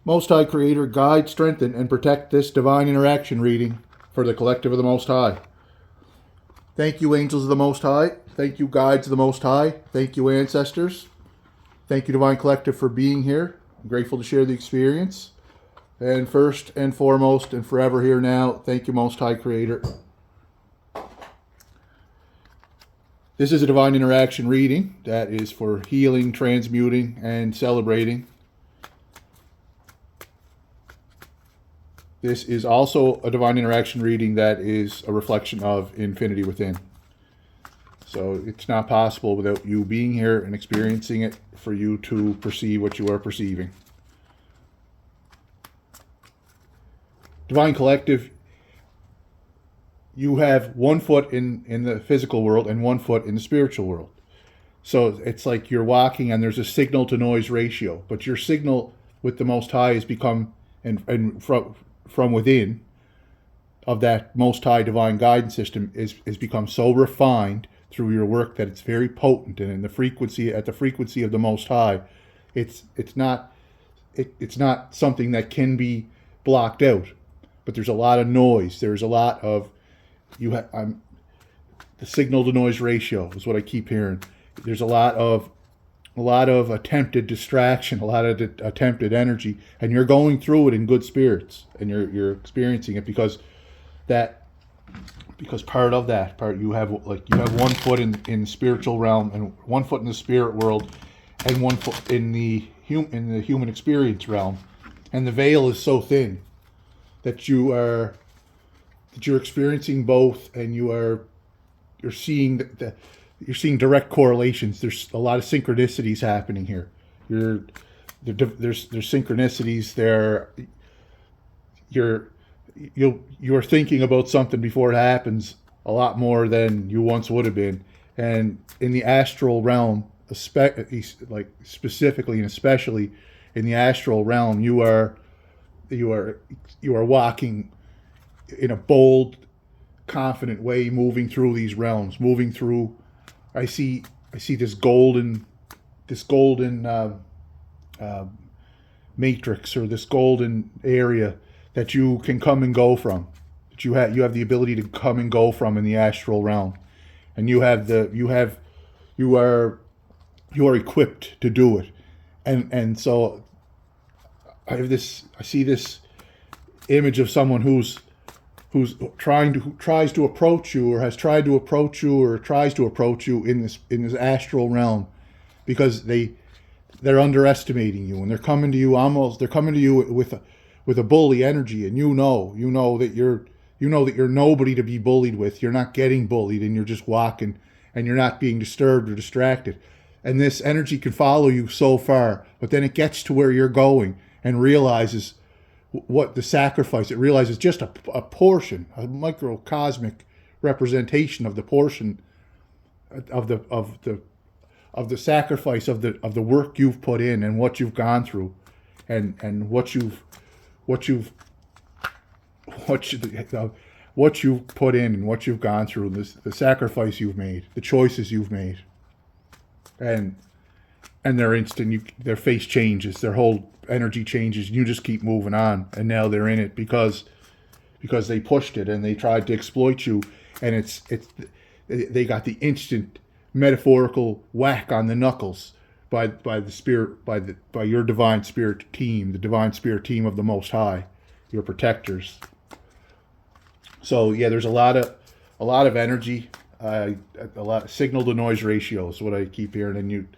Most High Creator, guide, strengthen, and protect this divine interaction reading for the collective of the Most High. Thank you, angels of the Most High. Thank you, guides of the Most High. Thank you, ancestors. Thank you, Divine Collective, for being here. I'm grateful to share the experience. And first and foremost and forever here now, thank you, Most High Creator. This is a divine interaction reading that is for healing, transmuting, and celebrating. This is also a divine interaction reading that is a reflection of infinity within. So it's not possible without you being here and experiencing it for you to perceive what you are perceiving. Divine Collective, you have one foot in the physical world and one foot in the spiritual world. So it's like you're walking and there's a signal to noise ratio, but your signal with the Most High has become, and from within of that Most High divine guidance system is become so refined through your work that it's very potent, and in the frequency, at the frequency of the Most High, it's not something that can be blocked out. But there's a lot of noise. There's a lot of the signal to noise ratio is what I keep hearing. There's a lot of attempted distraction, a lot of attempted energy, and you're going through it in good spirits, and you're experiencing it because part of that part you have one foot in the spiritual realm and one foot in the spirit world and one foot in the human experience realm, and the veil is so thin that you're experiencing both, and you're seeing you're seeing direct correlations. There's a lot of synchronicities happening here. There's synchronicities there. You're thinking about something before it happens a lot more than you once would have been. And in the astral realm, specifically and especially in the astral realm, you are walking in a bold, confident way, moving through these realms, moving through. I see this golden matrix, or this golden area that you can come and go from. That you have the ability to come and go from in the astral realm, and you are equipped to do it. And so I see this image of someone who's tries to approach you, or has tried to approach you, or tries to approach you in this astral realm, because they're underestimating you, and they're coming to you with a bully energy, and you know that you're nobody to be bullied with. You're not getting bullied, and you're just walking, and you're not being disturbed or distracted. And this energy can follow you so far, but then it gets to where you're going and realizes what the sacrifice. It realizes just a portion, a microcosmic representation of the portion of the sacrifice of the work you've put in, and what you've gone through, and what you've put in, and what you've gone through, the sacrifice you've made, the choices you've made, and they're instant. Their face changes, their whole energy changes, and you just keep moving on. And now they're in it because they pushed it and they tried to exploit you, and they got the instant metaphorical whack on the knuckles by the spirit, by your divine spirit team, the divine spirit team of the Most High, your protectors. So yeah, there's a lot of energy, a lot of signal to noise ratio is what I keep hearing,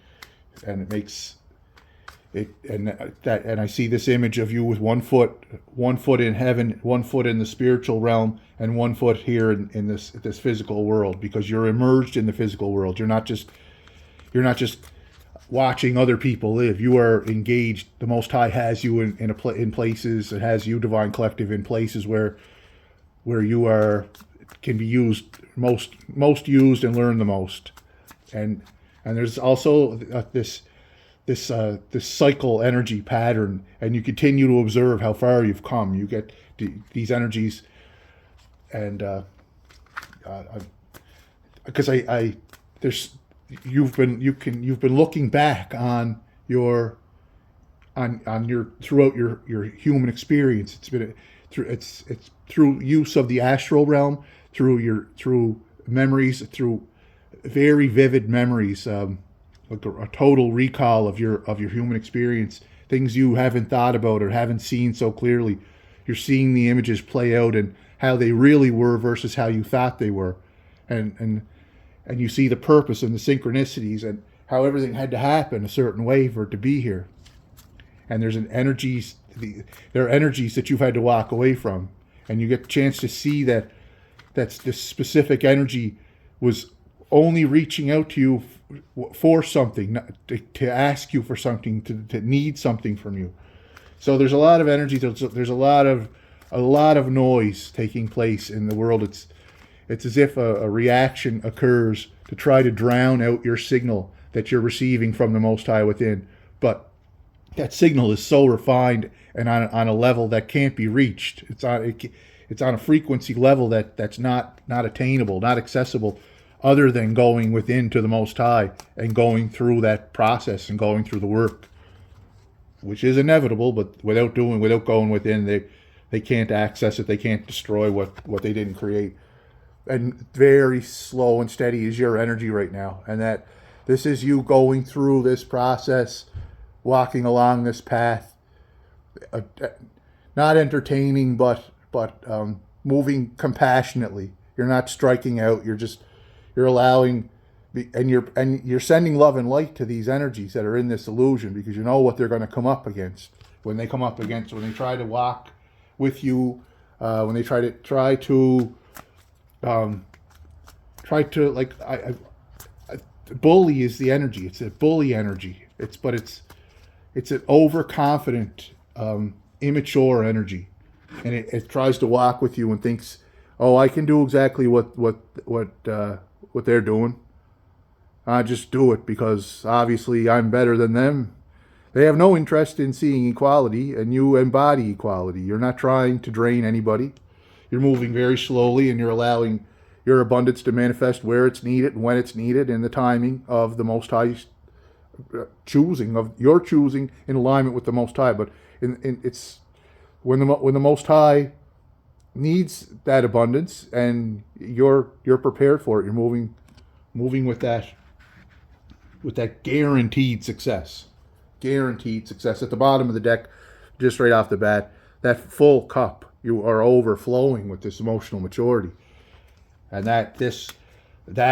and it makes it, and I see this image of you with one foot in heaven, one foot in the spiritual realm, and one foot here in this physical world, because you're immersed in the physical world. You're not just watching other people live. You are engaged. The Most High has you in places. It has you, Divine Collective, in places where you can be used most used and learn the most. And there's also this cycle energy pattern, and you continue to observe how far you've come. You get these energies, and because you've been looking back on your on your throughout your human experience. It's through use of the astral realm, through memories, through very vivid memories, like a total recall of your human experience, things you haven't thought about or haven't seen so clearly. You're seeing the images play out and how they really were versus how you thought they were, and you see the purpose and the synchronicities and how everything had to happen a certain way for it to be here. And there are energies that you've had to walk away from, and you get the chance to see that this specific energy was only reaching out to you for something, to ask you for something, to need something from you. So there's a lot of energy. There's a lot of noise taking place in the world. It's as if a reaction occurs to try to drown out your signal that you're receiving from the Most High within. But that signal is so refined and on a level that can't be reached. It's on a frequency level that's not attainable, not accessible, other than going within to the Most High and going through that process and going through the work, which is inevitable. But without going within, they can't access it. They can't destroy what they didn't create. And very slow and steady is your energy right now, and that this is you going through this process, walking along this path, not entertaining, but moving compassionately. You're not striking out. You're allowing, and you're sending love and light to these energies that are in this illusion, because you know what they're going to come up against when they try to walk with you, when they try to bully is the energy. It's a bully energy. It's an overconfident, immature energy, and it tries to walk with you and thinks, "Oh, I can do exactly what they're doing. I just do it because obviously I'm better than them." They have no interest in seeing equality, and you embody equality. You're not trying to drain anybody. You're moving very slowly, and you're allowing your abundance to manifest where it's needed and when it's needed, in the timing of the Most High choosing, of your choosing, in alignment with the Most High. But it's when the Most High needs that abundance, and you're prepared for it. You're moving with that guaranteed success. Guaranteed success. At the bottom of the deck, just right off the bat, that full cup. You are overflowing with this emotional maturity, and that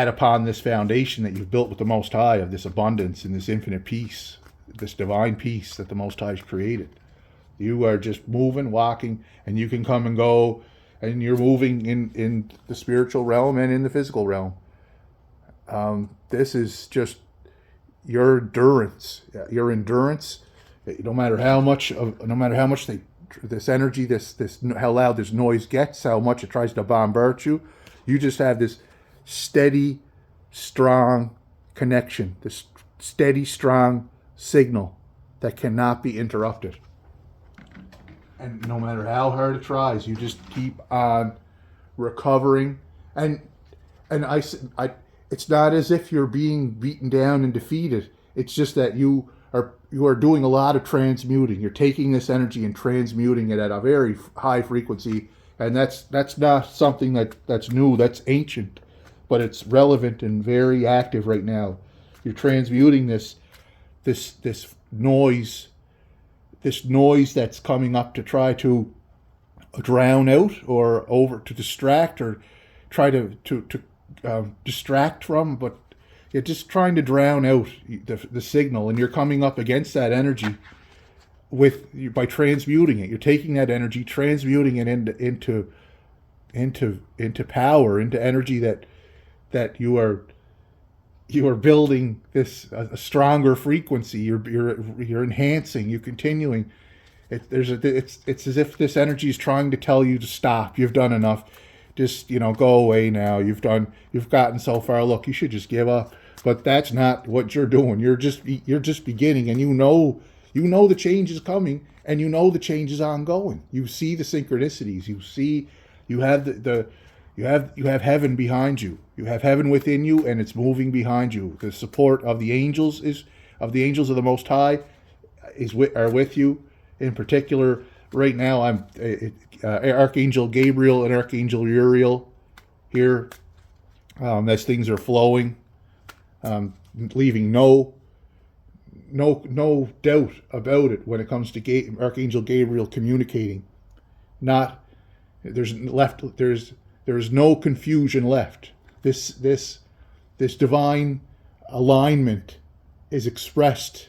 upon this foundation that you've built with the Most High, of this abundance and this infinite peace, this divine peace that the Most High has created. You are just moving, walking, and you can come and go, and you're moving in the spiritual realm and in the physical realm. This is just your endurance. Your endurance. No matter how much this energy, this how loud this noise gets, how much it tries to bombard you, you just have this steady, strong connection, this steady, strong signal that cannot be interrupted. And no matter how hard it tries, you just keep on recovering. And it's not as if you're being beaten down and defeated. It's just that you are doing a lot of transmuting. You're taking this energy and transmuting it at a very high frequency, and that's not something that's new. That's ancient, but it's relevant and very active right now. You're transmuting this noise that's coming up to try to drown out or to distract or try to distract from, but you're just trying to drown out the signal, and you're coming up against that energy by transmuting it. You're taking that energy, transmuting it into power, into energy that you are building a stronger frequency. You're enhancing. You're continuing. It's as if this energy is trying to tell you to stop. You've done enough. Just go away now. You've gotten so far. Look, you should just give up. But that's not what you're doing. You're just beginning, and you know the change is coming, and you know the change is ongoing. You see the synchronicities. You see you have you have heaven behind you. You have heaven within you, and it's moving behind you. The support of the angels of the Most High are with you. In particular, right now, I'm Archangel Gabriel and Archangel Uriel here, as things are flowing, leaving no doubt about it when it comes to Archangel Gabriel communicating. Not there's no confusion left. This divine alignment is expressed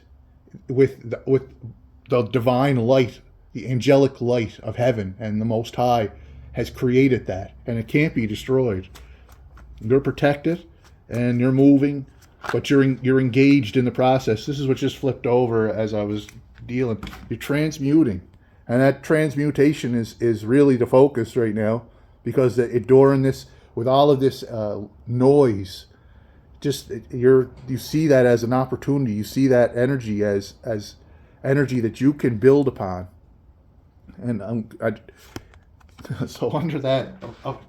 with the divine light, the angelic light of heaven, and the Most High has created that, and it can't be destroyed. You're protected, and you're moving, but you're engaged in the process. This is what just flipped over as I was dealing. You're transmuting, and that transmutation is really the focus right now, because during this, with all of this noise, you see that as an opportunity. You see that energy as energy that you can build upon, and so under that,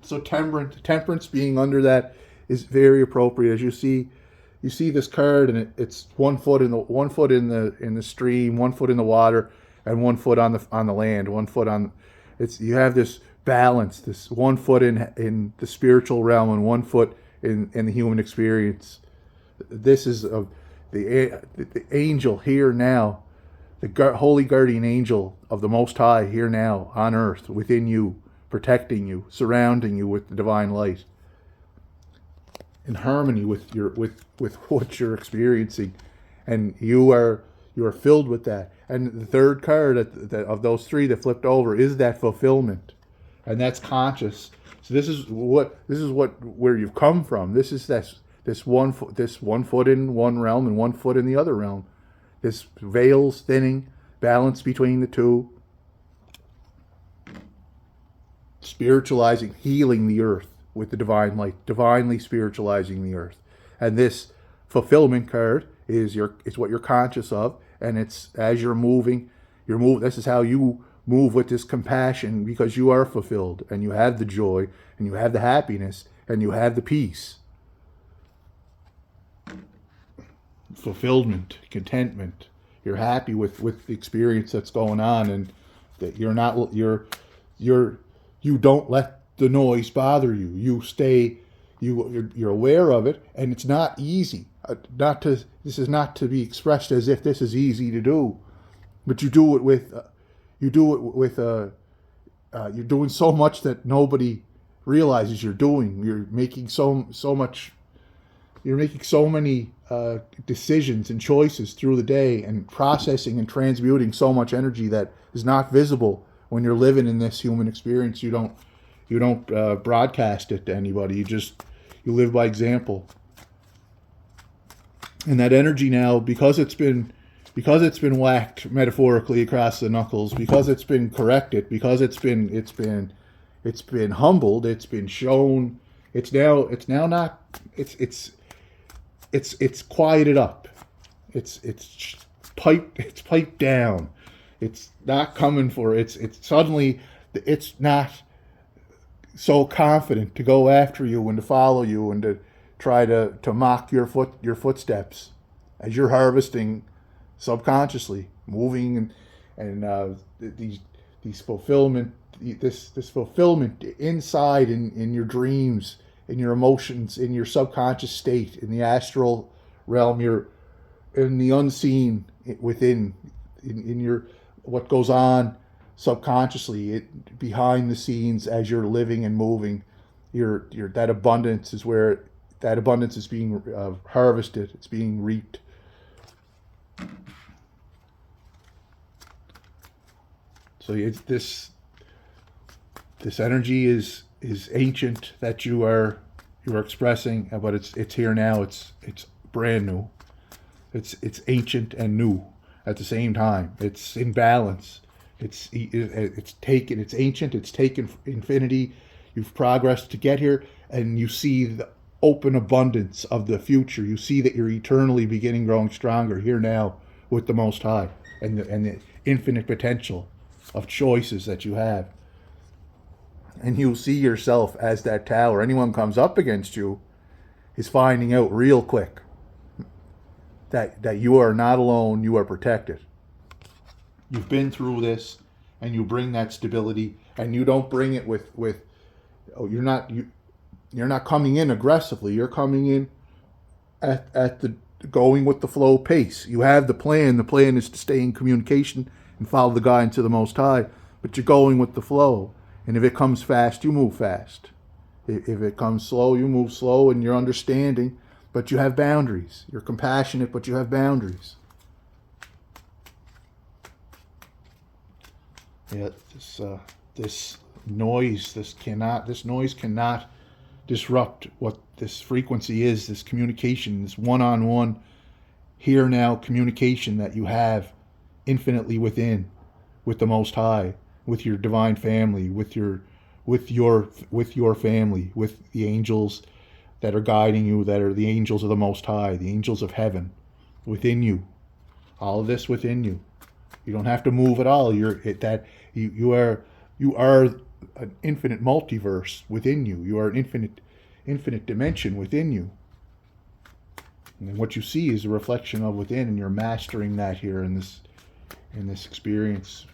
so temperance being under that is very appropriate. As you see this card, and it's 1 foot in the stream, 1 foot in the water, and 1 foot on the land. 1 foot on, you have this balance, this 1 foot in the spiritual realm and 1 foot in the human experience. This is the angel here now, the holy guardian angel of the Most High here now on earth, within you, protecting you, surrounding you with the divine light, in harmony with what you're experiencing, and you are filled with that. And the third card of those three that flipped over is that fulfillment, and that's conscious. So this is where you've come from. This is this 1 foot in one realm and 1 foot in the other realm. This veils thinning, balance between the two, spiritualizing, healing the earth with the divine light, divinely spiritualizing the earth. And this fulfillment card is what you're conscious of, and it's as you're moving. This is how you move with this compassion, because you are fulfilled, and you have the joy, and you have the happiness, and you have the peace. Fulfillment, contentment. You're happy with the experience that's going on, and that you're don't let the noise bother you. You're aware of it, and it's not easy. This is not to be expressed as if this is easy to do, but you're doing so much that nobody realizes you're doing. You're making so many decisions and choices through the day, and processing and transmuting so much energy that is not visible when you're living in this human experience. You don't broadcast it to anybody. You live by example. And that energy now, because it's been whacked metaphorically across the knuckles, because it's been corrected, because it's been humbled, it's been shown. It's quieted up. It's piped down. It's not coming for it. It's suddenly, it's not so confident to go after you and to follow you and to try to mock your footsteps as you're harvesting subconsciously, moving and these fulfillment, this fulfillment inside in your dreams, in your emotions, in your subconscious state, in the astral realm, you're in the unseen within, in your what goes on subconsciously, behind the scenes as you're living and moving. That abundance is where that abundance is being harvested. It's being reaped. So this energy is ancient that you are expressing, but it's here now. It's brand new. It's ancient and new at the same time. It's in balance. It's ancient. It's taken infinity. You've progressed to get here, and you see the open abundance of the future. You see that you're eternally beginning, growing stronger here now with the Most High, and the infinite potential of choices that you have. And you'll see yourself as that tower. Anyone comes up against you is finding out real quick that you are not alone, you are protected. You've been through this, and you bring that stability, and you don't bring it with oh, you're not coming in aggressively. You're coming in at the going with the flow pace. You have the plan. The plan is to stay in communication and follow the guidance of the Most High, but you're going with the flow. And if it comes fast, you move fast. If it comes slow, you move slow, and you're understanding, but you have boundaries. You're compassionate, but you have boundaries. Yeah, this noise cannot disrupt what this frequency is, this communication, this one-on-one, here now communication that you have infinitely within, with the Most High, with your divine family, with your family, with the angels that are guiding you, that are the angels of the Most High, the angels of heaven, within you. All of this within you. You don't have to move at all. You are an infinite multiverse within you. You are an infinite dimension within you. And what you see is a reflection of within, and you're mastering that here in this experience.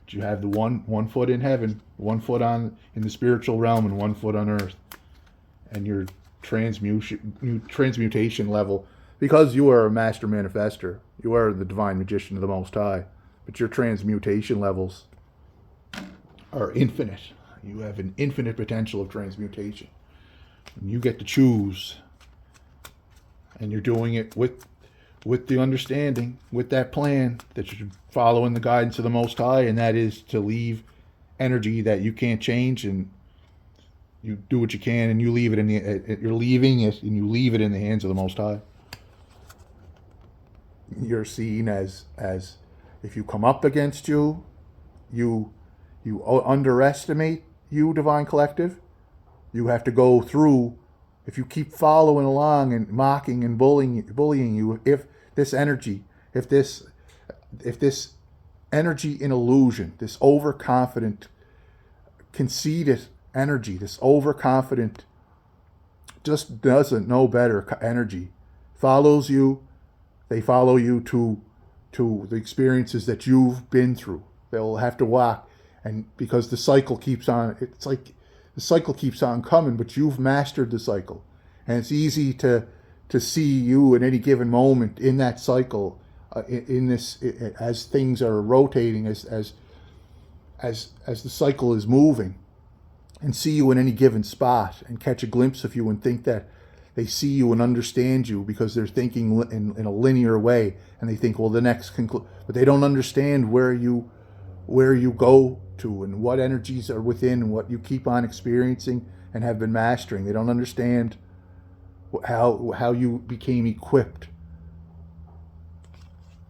You have the one foot in heaven, 1 foot in the spiritual realm, and 1 foot on earth. And your transmutation level, because you are a master manifester, you are the divine magician of the Most High, but your transmutation levels are infinite. You have an infinite potential of transmutation. And you get to choose. And you're doing it with the understanding, with that plan, that you're following the guidance of the Most High, and that is to leave energy that you can't change, and you do what you can, and you leave it you're leaving it, and you leave it in the hands of the Most High. You're seen as if you come up against you underestimate you, Divine Collective. You have to go through. If you keep following along and mocking and bullying you, if this energy in illusion, this overconfident, conceited energy, this overconfident, just doesn't know better energy, follows you, they follow you to the experiences that you've been through. They'll have to walk, and because the cycle keeps on, it's like the cycle keeps on coming, but you've mastered the cycle. And it's easy to see you at any given moment in that cycle, as things are rotating, as the cycle is moving, and see you in any given spot and catch a glimpse of you and think that they see you and understand you because they're thinking in a linear way, and they think, well, the next but they don't understand where you go to and what energies are within and what you keep on experiencing and have been mastering. They don't understand how you became equipped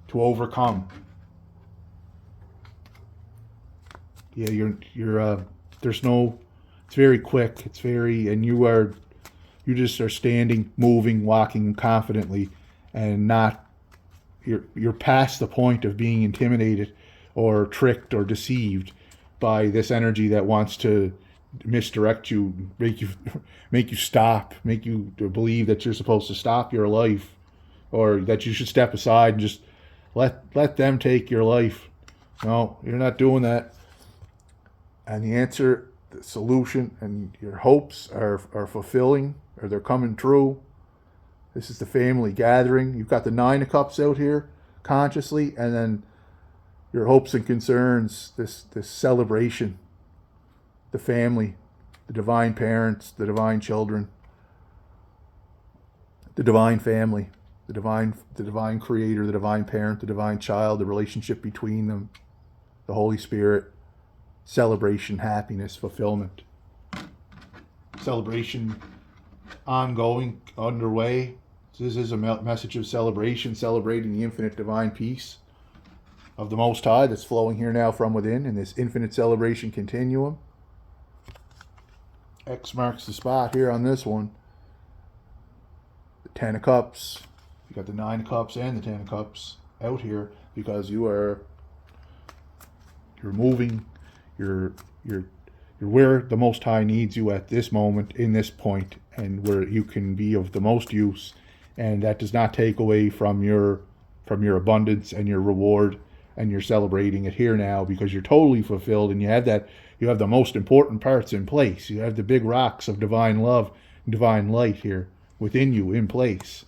to overcome. Yeah, you're there's no, it's very quick, and you just are standing, moving, walking confidently, and not, you're past the point of being intimidated or tricked or deceived by this energy that wants to misdirect you, make you stop, make you believe that you're supposed to stop your life, or that you should step aside and just let them take your life. No, you're not doing that. And the answer, the solution, and your hopes are fulfilling, or they're coming true. This is the family gathering. You've got the 9 of Cups out here consciously, and then your hopes and concerns, this celebration, the family, the divine parents, the divine children, the divine family, the divine creator, the divine parent, the divine child, the relationship between them, the Holy Spirit, celebration, happiness, fulfillment. Celebration ongoing, underway. This is a message of celebration, celebrating the infinite divine peace of the Most High that's flowing here now from within in this infinite celebration continuum. X marks the spot here on this one. The 10 of Cups. You got the 9 of Cups and the 10 of Cups out here because you're moving, you're where the Most High needs you at this moment, in this point, and where you can be of the most use. And that does not take away from your abundance and your reward and you're celebrating it here now because you're totally fulfilled, and you have the most important parts in place. You have the big rocks of divine love, divine light here within you in place.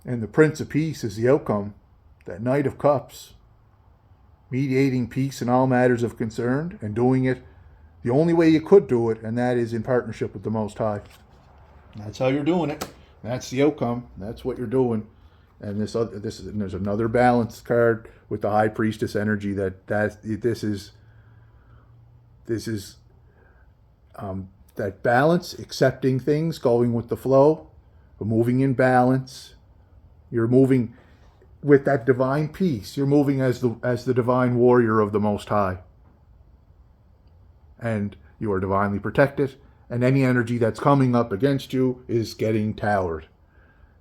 And the Prince of Peace is the outcome, that Knight of Cups, mediating peace in all matters of concern and doing it the only way you could do it, and that is in partnership with the Most High. That's how you're doing it. That's the outcome. That's what you're doing. And there's another balance card with the High Priestess energy this is that balance, accepting things, going with the flow, moving in balance. You're moving with that divine peace. You're moving as the divine warrior of the Most High. And you are divinely protected, and any energy that's coming up against you is getting towered.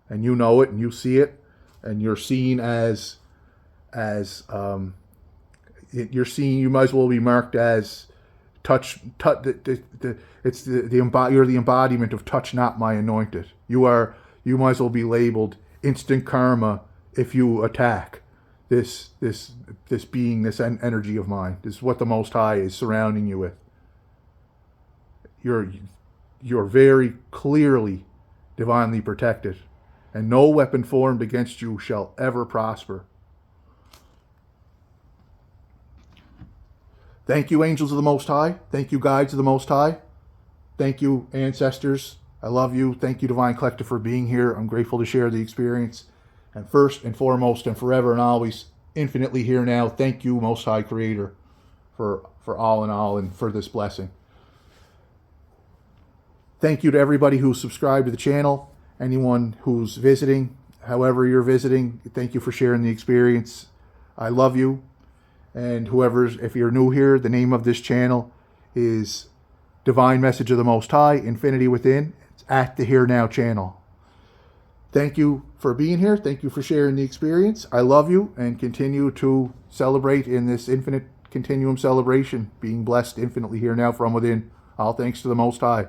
And you know it, and you see it, and you're seen you might as well be marked as you're the embodiment of touch not my anointed. You might as well be labeled instant karma if you attack this being, this energy of mine. This is what the Most High is surrounding you with. You're very clearly divinely protected, and no weapon formed against you shall ever prosper. Thank you, angels of the Most High. Thank you, guides of the Most High. Thank you, ancestors. I love you. Thank you, Divine Collective, for being here. I'm grateful to share the experience. And first and foremost and forever and always, infinitely here now, thank you, Most High Creator, for all in all and for this blessing. Thank you to everybody who's subscribed to the channel, anyone who's visiting, however you're visiting, thank you for sharing the experience. I love you. And if you're new here, the name of this channel is Divine Message of the Most High, Infinity Within. It's at the Here Now channel. Thank you for being here. Thank you for sharing the experience. I love you, and continue to celebrate in this infinite continuum celebration, being blessed infinitely here now from within. All thanks to the Most High.